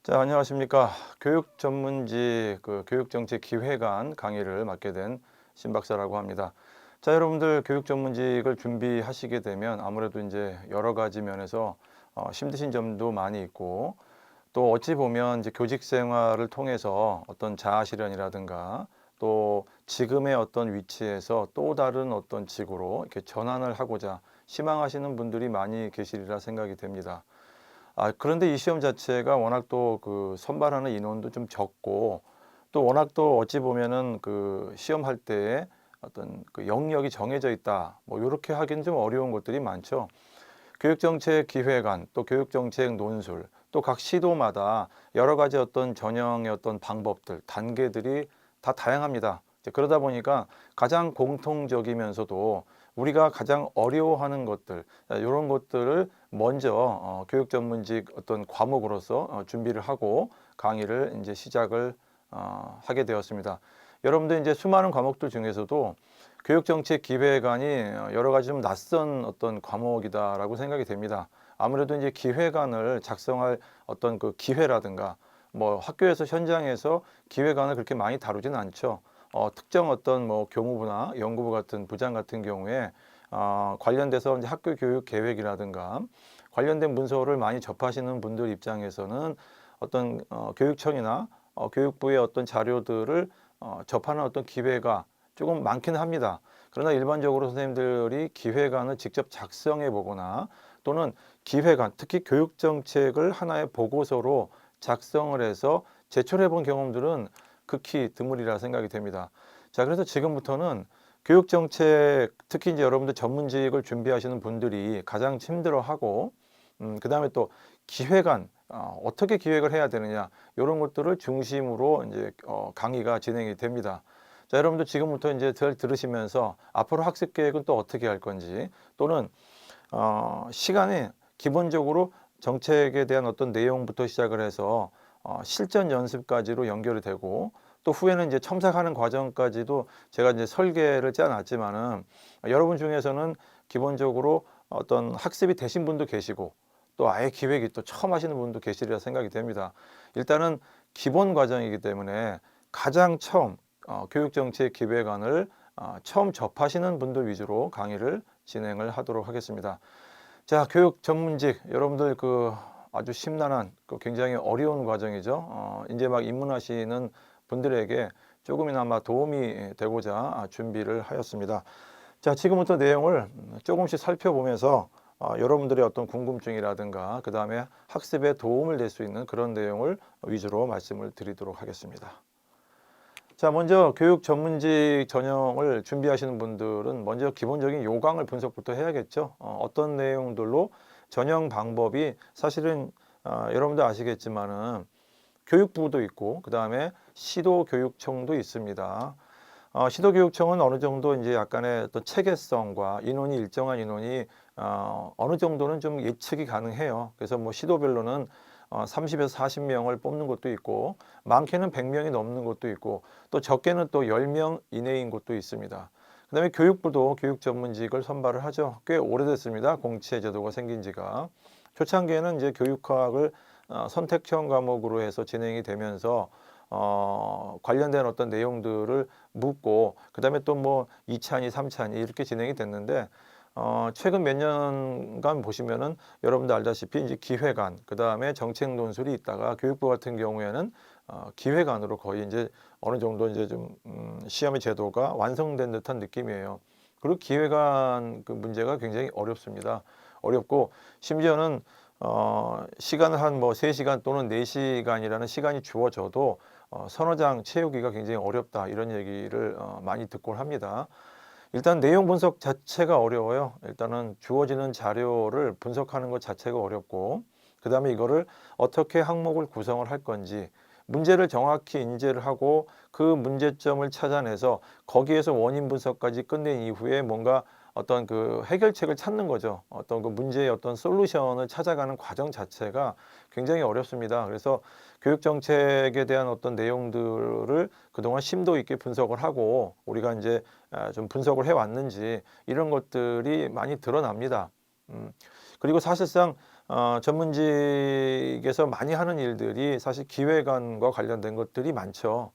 자, 안녕하십니까. 교육 전문지 교육정책기획안 강의를 맡게 된 신박사라고 합니다. 자, 여러분들 교육 전문직을 준비하시게 되면 아무래도 이제 여러 가지 면에서 힘드신 점도 많이 있고, 또 어찌 보면 이제 교직 생활을 통해서 어떤 자아 실현이라든가 또 지금의 어떤 위치에서 또 다른 어떤 직으로 이렇게 전환을 하고자 희망하시는 분들이 많이 계시리라 생각이 됩니다. 그런데 이 시험 자체가 워낙 또 선발하는 인원도 좀 적고, 또 워낙 또 어찌 보면은 시험할 때에 어떤 영역이 정해져 있다, 뭐 요렇게 하기는 좀 어려운 것들이 많죠. 교육정책 기획안, 또 교육정책 논술, 또 각 시도마다 여러 가지 어떤 전형의 어떤 방법들, 단계들이 다 다양합니다. 이제 그러다 보니까 가장 공통적이면서도 우리가 가장 어려워하는 것들, 이런 것들을 먼저 교육 전문직 어떤 과목으로서 준비를 하고 강의를 이제 시작을 하게 되었습니다. 여러분들 이제 수많은 과목들 중에서도 교육정책 기획안이 여러 가지 좀 낯선 어떤 과목이다라고 생각이 됩니다. 아무래도 이제 기획안을 작성할 어떤 그 기회라든가 뭐 학교에서 현장에서 기획안을 그렇게 많이 다루지는 않죠. 특정 어떤 뭐 교무부나 연구부 같은 부장 같은 경우에 관련돼서 이제 학교 교육 계획이라든가 관련된 문서를 많이 접하시는 분들 입장에서는 어떤 교육청이나 교육부의 어떤 자료들을 접하는 어떤 기회가 조금 많기는 합니다. 그러나 일반적으로 선생님들이 기획안을 직접 작성해 보거나 또는 기획안, 특히 교육정책을 하나의 보고서로 작성을 해서 제출해 본 경험들은 극히 드물이라 생각이 됩니다. 자, 그래서 지금부터는 교육정책, 특히 이제 여러분들 전문직을 준비하시는 분들이 가장 힘들어하고, 그 다음에 또 기획안, 어떻게 기획을 해야 되느냐, 이런 것들을 중심으로 이제 강의가 진행이 됩니다. 자, 여러분들 지금부터 이제 들으시면서 앞으로 학습 계획은 또 어떻게 할 건지, 또는 시간이 기본적으로 정책에 대한 어떤 내용부터 시작을 해서 실전 연습까지로 연결이 되고, 또 후에는 이제 첨삭하는 과정까지도 제가 이제 설계를 짜놨지만은 여러분 중에서는 기본적으로 어떤 학습이 되신 분도 계시고, 또 아예 기획이 또 처음 하시는 분도 계시리라 생각이 됩니다. 일단은 기본 과정이기 때문에 가장 처음 교육정책 기획안을 처음 접하시는 분들 위주로 강의를 진행을 하도록 하겠습니다. 자, 교육 전문직 여러분들 아주 심란한 굉장히 어려운 과정이죠. 이제 막 입문하시는 분들에게 조금이나마 도움이 되고자 준비를 하였습니다. 자, 지금부터 내용을 조금씩 살펴보면서 여러분들의 어떤 궁금증이라든가 그 다음에 학습에 도움을 될 수 있는 그런 내용을 위주로 말씀을 드리도록 하겠습니다. 자, 먼저 교육 전문직 전형을 준비하시는 분들은 먼저 기본적인 요강을 분석부터 해야겠죠. 어떤 내용들로 전형 방법이 사실은 여러분도 아시겠지만은 교육부도 있고 그 다음에 시도교육청도 있습니다. 시도교육청은 어느 정도 이제 약간의 또 체계성과 인원이 일정한 인원이 어느 정도는 좀 예측이 가능해요. 그래서 뭐 시도별로는 30에서 40명을 뽑는 곳도 있고 많게는 100명이 넘는 곳도 있고 또 적게는 또 10명 이내인 곳도 있습니다. 그 다음에 교육부도 교육 전문직을 선발을 하죠. 꽤 오래됐습니다. 공채 제도가 생긴 지가. 초창기에는 이제 교육학을 선택형 과목으로 해서 진행이 되면서 관련된 어떤 내용들을 묻고 그 다음에 또 뭐 2차니 3차니 이렇게 진행이 됐는데 최근 몇 년간 보시면은 여러분들 알다시피 이제 기획안, 그 다음에 정책 논술이 있다가 교육부 같은 경우에는 기획안으로 거의 이제 어느 정도 이제 좀 시험의 제도가 완성된 듯한 느낌이에요. 그리고 기획안 그 문제가 굉장히 어렵습니다. 어렵고 심지어는 시간을 한 뭐 3시간 또는 4시간이라는 시간이 주어져도 서너 장 채우기가 굉장히 어렵다 이런 얘기를 많이 듣곤 합니다. 일단 내용 분석 자체가 어려워요. 일단은 주어지는 자료를 분석하는 것 자체가 어렵고 그 다음에 이거를 어떻게 항목을 구성을 할 건지 문제를 정확히 인지를 하고 그 문제점을 찾아내서 거기에서 원인 분석까지 끝낸 이후에 뭔가 어떤 그 해결책을 찾는 거죠. 어떤 그 문제의 어떤 솔루션을 찾아가는 과정 자체가 굉장히 어렵습니다. 그래서 교육 정책에 대한 어떤 내용들을 그동안 심도 있게 분석을 하고 우리가 이제 좀 분석을 해 왔는지 이런 것들이 많이 드러납니다. 그리고 사실상 전문직에서 많이 하는 일들이 사실 기획안과 관련된 것들이 많죠.